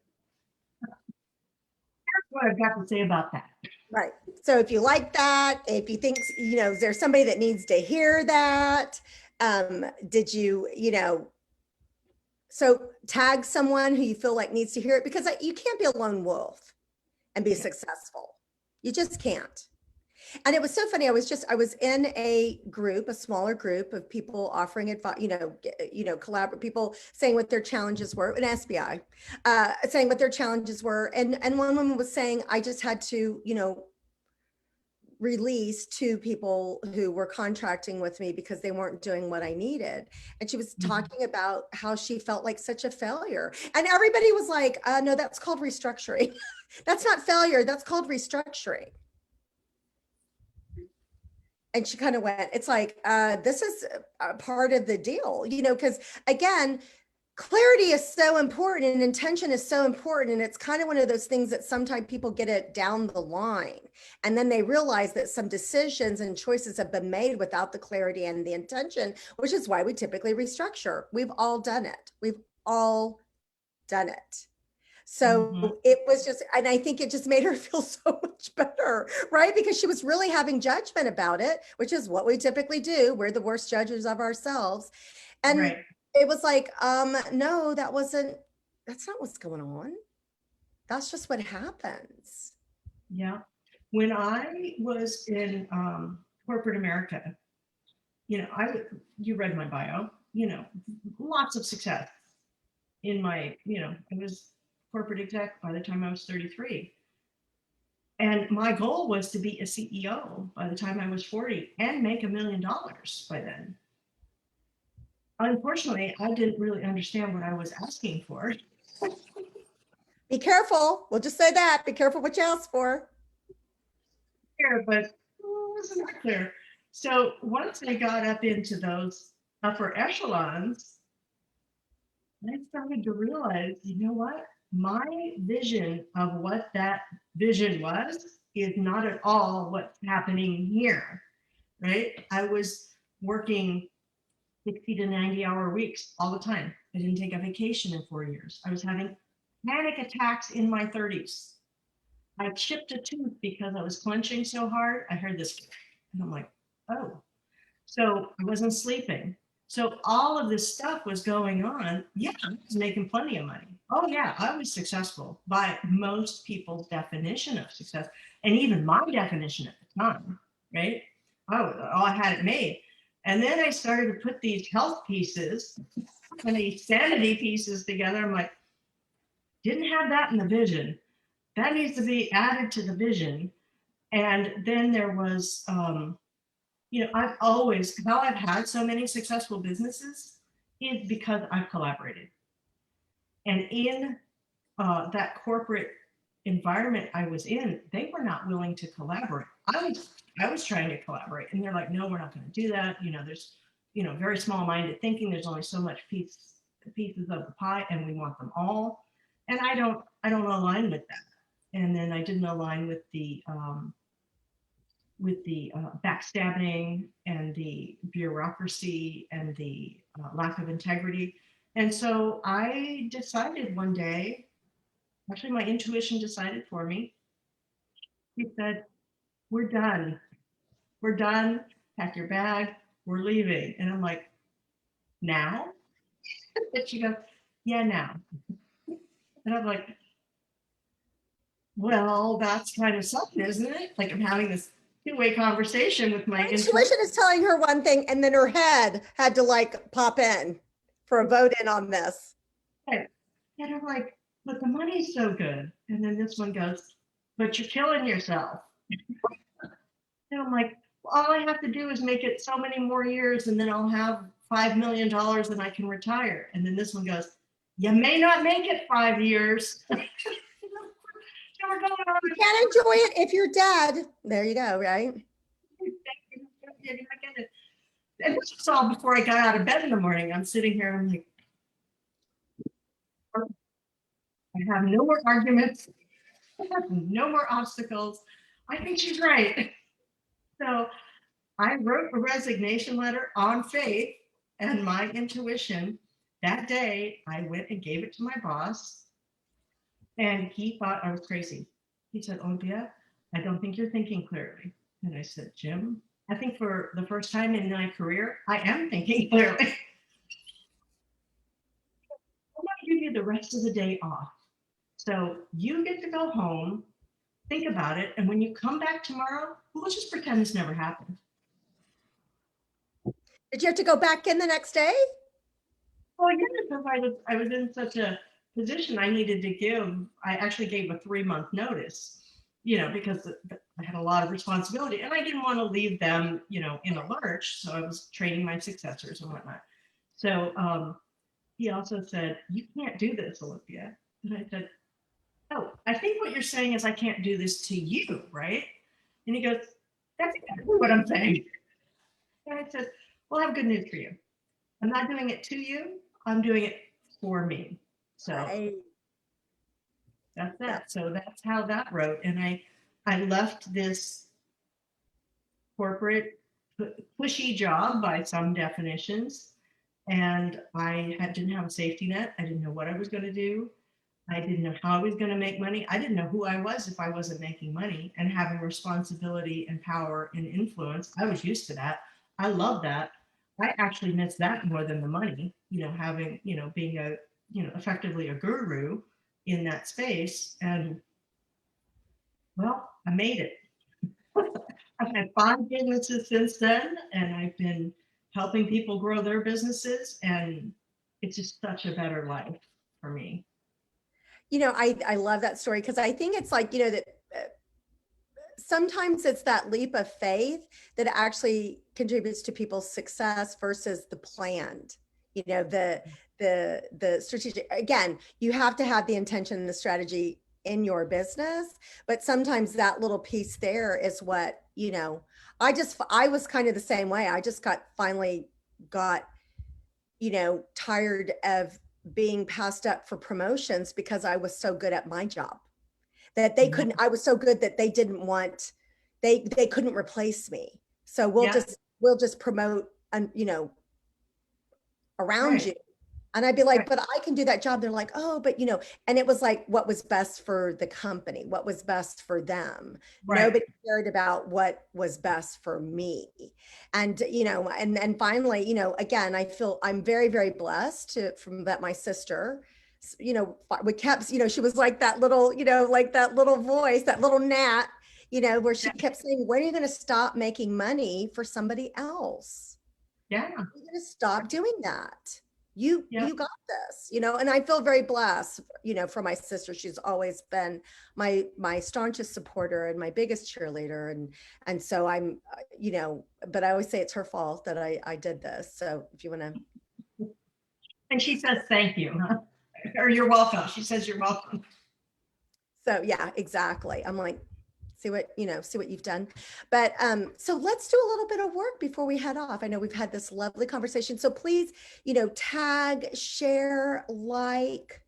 that's what I've got to say about that. Right. So if you like that, if you think, is there somebody that needs to hear that? Did you, so tag someone who you feel like needs to hear it, because you can't be a lone wolf and be successful. You just can't. And it was so funny. I was in a group, a smaller group of people offering advice, collaborate, people saying what their challenges were, an SBI, saying what their challenges were. And one woman was saying, I just had to, release two people who were contracting with me because they weren't doing what I needed. And she was talking about how she felt like such a failure. And everybody was like, no, that's called restructuring. That's not failure. That's called restructuring. And she kind of went, it's like, this is a part of the deal, because again, clarity is so important and intention is so important. And it's kind of one of those things that sometimes people get it down the line. And then they realize that some decisions and choices have been made without the clarity and the intention, which is why we typically restructure. We've all done it. We've all done it. So it was just, and I think it just made her feel so much better, right? Because she was really having judgment about it, which is what we typically do. We're the worst judges of ourselves. And it was like, no, that's not what's going on. That's just what happens. Yeah. When I was in corporate America, you read my bio, lots of success in my, I was corporate exec by the time I was 33. And my goal was to be a CEO by the time I was 40 and make $1 million by then. Unfortunately, I didn't really understand what I was asking for. Be careful. We'll just say that. Be careful what you ask for. Clear, but it wasn't that clear. So once I got up into those upper echelons, I started to realize, you know what? My vision of what that vision was is not at all what's happening here, right? I was working 60 to 90-hour weeks all the time. I didn't take a vacation in 4 years. I was having panic attacks in my 30s. I chipped a tooth because I was clenching so hard. I heard this, and I'm like, oh. So I wasn't sleeping. So all of this stuff was going on. Yeah, I was making plenty of money. Oh yeah, I was successful by most people's definition of success, and even my definition at the time, right? I had it made. And then I started to put these health pieces and these sanity pieces together. I'm like, didn't have that in the vision. That needs to be added to the vision. And then there was, I've always, how I've had so many successful businesses is because I've collaborated. And in that corporate environment I was in, they were not willing to collaborate. I was trying to collaborate, and they're like, no, we're not going to do that. There's, very small-minded thinking. There's only so much pieces of the pie, and we want them all. And I don't align with that. And then I didn't align with the backstabbing and the bureaucracy and the lack of integrity. And so I decided one day, actually my intuition decided for me. He said, we're done. We're done. Pack your bag. We're leaving. And I'm like, now? And she goes, yeah, now. And I'm like, well, that's kind of something, isn't it? Like I'm having this two-way conversation with my intuition is telling her one thing, and then her head had to like pop in for a vote in on this. And I'm like, but the money's so good. And then this one goes, but you're killing yourself. And I'm like, well, all I have to do is make it so many more years, and then I'll have $5 million and I can retire. And then this one goes, you may not make it 5 years. You can't enjoy it if you're dead. There you go, right? And this was all before I got out of bed in the morning. I'm sitting here, I'm like, I have no more arguments. No more obstacles. I think she's right. So I wrote a resignation letter on faith and my intuition. That day, I went and gave it to my boss, and he thought I was crazy. He said, Olympia, I don't think you're thinking clearly. And I said, Jim, I think for the first time in my career, I am thinking clearly. I'm going to give you the rest of the day off. So you get to go home, think about it, and when you come back tomorrow, we'll just pretend this never happened. Did you have to go back in the next day? Well, yeah, because I was in such a position I needed to give. I actually gave a 3-month notice, because I had a lot of responsibility and I didn't want to leave them, in a lurch. So I was training my successors and whatnot. So he also said, you can't do this, Olympia. And I said, oh, I think what you're saying is I can't do this to you, right? And he goes, that's exactly what I'm saying. And I said, well, I have good news for you. I'm not doing it to you. I'm doing it for me. So that's that. So that's how that wrote. And I left this corporate pushy job by some definitions. And didn't have a safety net. I didn't know what I was going to do. I didn't know how I was going to make money. I didn't know who I was if I wasn't making money, and having responsibility and power and influence. I was used to that. I love that. I actually miss that more than the money, having, being effectively a guru in that space. And well, I made it. I've had 5 businesses since then, and I've been helping people grow their businesses, and it's just such a better life for me. I love that story because I think it's like, that sometimes it's that leap of faith that actually contributes to people's success versus the planned, the strategic. Again, you have to have the intention and the strategy in your business, but sometimes that little piece there is what, I was kind of the same way. I just finally got, tired of being passed up for promotions because I was so good at my job that they couldn't, I was so good that they didn't want, they couldn't replace me. So we'll just promote, around Right. you. And I'd be like, Right. but I can do that job. They're like, oh, but and it was like, what was best for the company, what was best for them. Right. Nobody cared about what was best for me. And, and finally, again, I feel I'm very, very blessed from that. My sister, we kept, she was like that little, like that little voice, that little gnat, where she kept saying, when are you going to stop making money for somebody else? Yeah. You're going to stop doing that. You got this, and I feel very blessed, for my sister. She's always been my staunchest supporter and my biggest cheerleader. And so I'm, but I always say it's her fault that I did this. So if you want to. And she says, thank you, huh? Or you're welcome. She says, you're welcome. So yeah, exactly. I'm like, see what you've done. But so let's do a little bit of work before we head off. I know we've had this lovely conversation. So please, tag, share, like,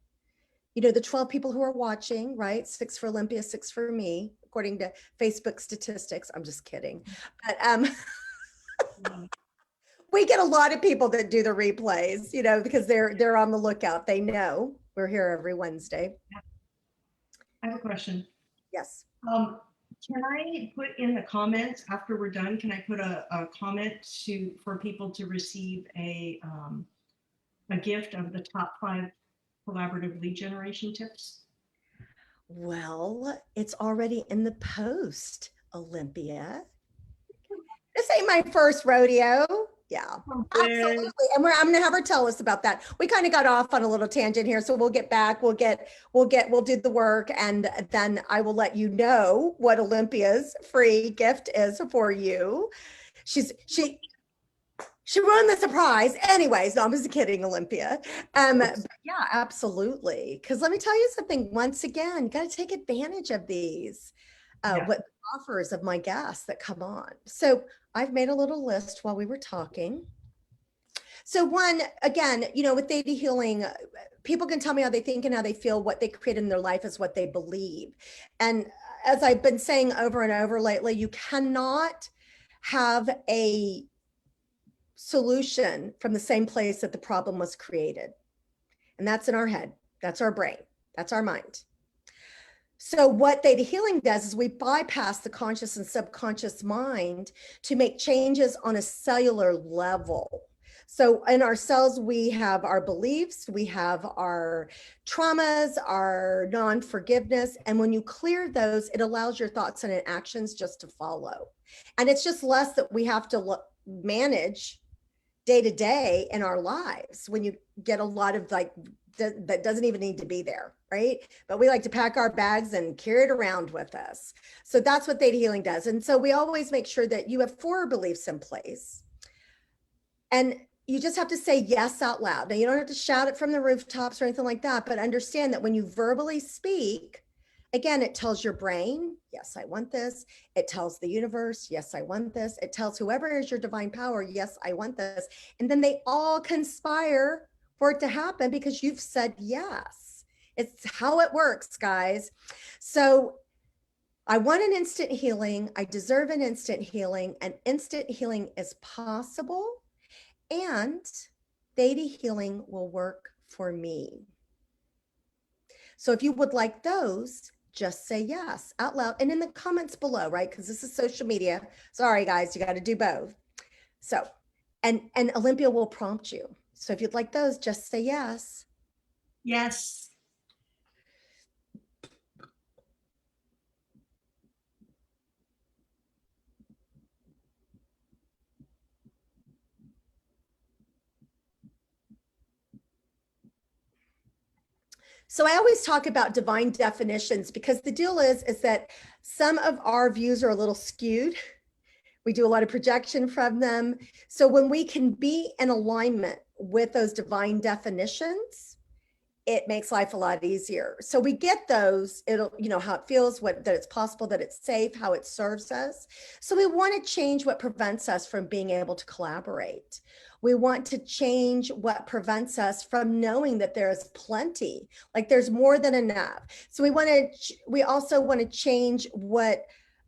the 12 people who are watching, right? 6 for Olympia, 6 for me, according to Facebook statistics. I'm just kidding. But we get a lot of people that do the replays, because they're on the lookout. They know we're here every Wednesday. I have a question. Yes. Can I put in the comments after we're done? Can I put a comment for people to receive a gift of the top 5 collaborative lead generation tips? Well, it's already in the post, Olympia. This ain't my first rodeo. Yeah, absolutely. And I'm going to have her tell us about that. We kind of got off on a little tangent here, so we'll get back. We'll do the work, and then I will let you know what Olympia's free gift is for you. She ruined the surprise. Anyways, no, I'm just kidding, Olympia. But yeah, absolutely. Because let me tell you something. Once again, you got to take advantage of these. What offers of my guests that come on. So I've made a little list while we were talking. So one, again, with Theta Healing, people can tell me how they think and how they feel. What they create in their life is what they believe. And as I've been saying over and over lately, you cannot have a solution from the same place that the problem was created. And that's in our head. That's our brain. That's our mind. So what Theta Healing does is we bypass the conscious and subconscious mind to make changes on a cellular level. So in our cells, we have our beliefs, we have our traumas, our non-forgiveness. And when you clear those, it allows your thoughts and actions just to follow. And it's just less that we have to manage day to day in our lives when you get a lot of that doesn't even need to be there, right? But we like to pack our bags and carry it around with us. So that's what Theta Healing does. And so we always make sure that you have 4 beliefs in place. And you just have to say yes out loud. Now, you don't have to shout it from the rooftops or anything like that, but understand that when you verbally speak, again, it tells your brain, yes, I want this. It tells the universe, yes, I want this. It tells whoever is your divine power, yes, I want this. And then they all conspire for it to happen because you've said yes. It's how it works, guys. So I want an instant healing. I deserve an instant healing. And instant healing is possible. And Theta Healing will work for me. So if you would like those, just say yes out loud and in the comments below, right? Because this is social media. Sorry, guys, you got to do both. So, and Olympia will prompt you. So if you'd like those, just say yes. Yes. So I always talk about divine definitions because the deal is that some of our views are a little skewed. We do a lot of projection from them. So when we can be in alignment with those divine definitions, it makes life a lot easier. So we get those, it'll, how it feels, that it's possible, that it's safe, how it serves us. So we want to change what prevents us from being able to collaborate. We want to change what prevents us from knowing that there is plenty, like there's more than enough. So we also want to change what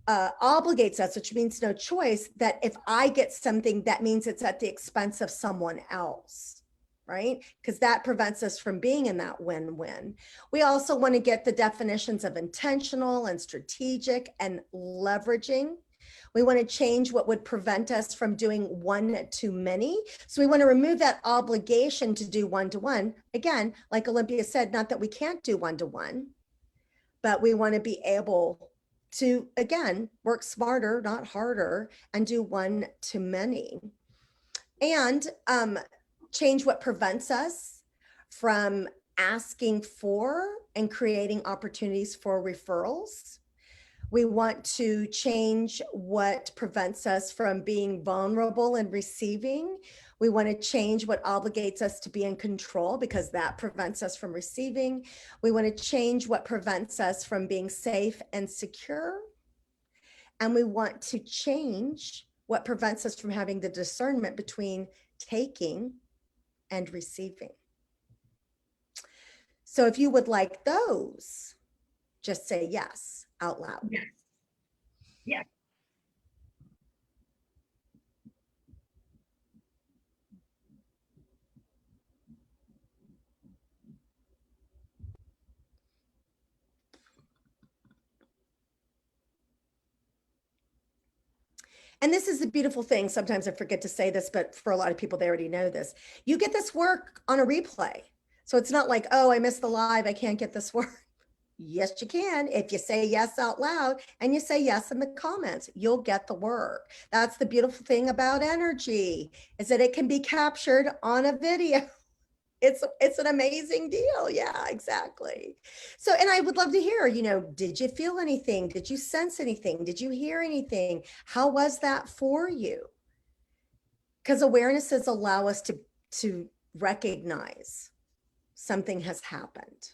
obligates us, which means no choice, that if I get something, that means it's at the expense of someone else, right? Because that prevents us from being in that win-win. We also want to get the definitions of intentional and strategic and leveraging. We want to change what would prevent us from doing one to many. So we want to remove that obligation to do one-to-one. Again, like Olympia said, not that we can't do one-to-one, but we want to be able to, again, work smarter, not harder, and do one to many. And change what prevents us from asking for and creating opportunities for referrals. We want to change what prevents us from being vulnerable and receiving. We want to change what obligates us to be in control because that prevents us from receiving. We want to change what prevents us from being safe and secure. And we want to change what prevents us from having the discernment between taking and receiving. So if you would like those, just say yes out loud. Yes. Yes. And this is the beautiful thing. Sometimes I forget to say this, but for a lot of people, they already know this. You get this work on a replay. So it's not like, oh, I missed the live, I can't get this work. Yes, you can. If you say yes out loud and you say yes in the comments, you'll get the work. That's the beautiful thing about energy, is that it can be captured on a video. It's an amazing deal. Yeah, exactly. So, and I would love to hear, did you feel anything? Did you sense anything? Did you hear anything? How was that for you? Because awarenesses allow us to recognize something has happened.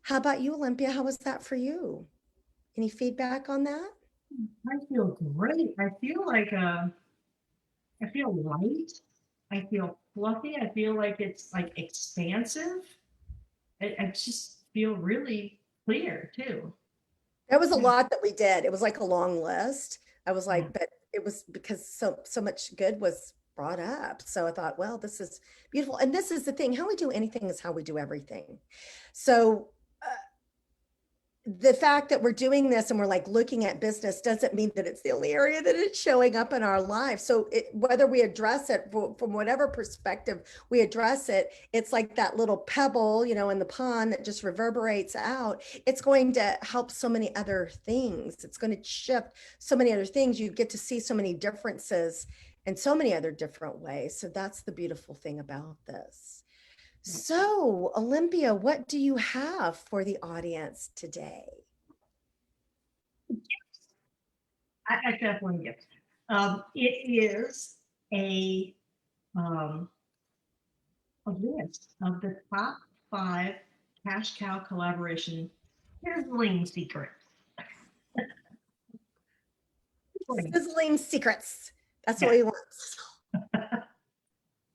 How about you, Olympia? How was that for you? Any feedback on that? I feel great. I feel like I feel light. I feel fluffy. I feel like it's like expansive. I just feel really clear too. There was a Yeah. lot that we did. It was like a long list. I was Yeah. like, but it was because so much good was brought up. So I thought, well, this is beautiful. And this is the thing, how we do anything is how we do everything. So the fact that we're doing this and we're like looking at business doesn't mean that it's the only area that it's showing up in our life. So whether we address it from whatever perspective we address it, it's like that little pebble, in the pond that just reverberates out. It's going to help so many other things. It's going to shift so many other things. You get to see so many differences in so many other different ways. So that's the beautiful thing about this. So, Olympia, what do you have for the audience today? I definitely get. It is a um, a list of the top 5 cash cow collaboration sizzling secrets. Sizzling secrets. That's what Yeah, we want.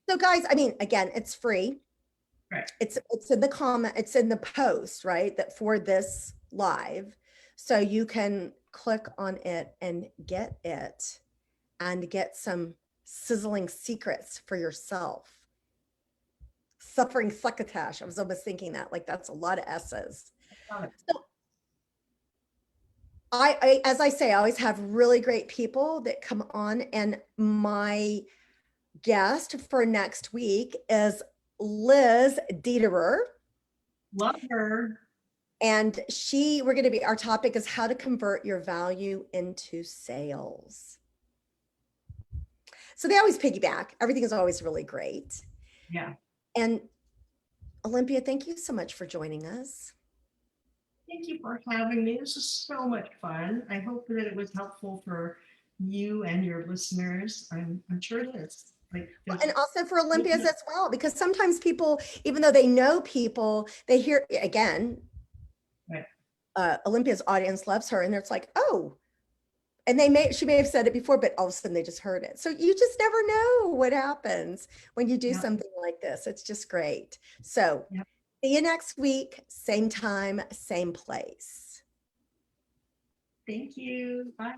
So, guys, I mean, again, it's free. right. It's in the comment, it's in the post, right? That for this live. So you can click on it and get some sizzling secrets for yourself. Suffering succotash. I was almost thinking that, like, that's a lot of S's. So as I say, I always have really great people that come on, and my guest for next week is Liz Dieterer. Love her. And we're going to be, our topic is how to convert your value into sales. So they always piggyback. Everything is always really great. Yeah. And Olympia, thank you so much for joining us. Thank you for having me. This is so much fun. I hope that it was helpful for you and your listeners. I'm sure it is. And also for Olympias as well, because sometimes people, even though they know people, they hear, again, right. Olympia's audience loves her, and it's like, oh, and she may have said it before, but all of a sudden they just heard it. So you just never know what happens when you do something like this. It's just great. So see you next week, same time, same place. Thank you. Bye.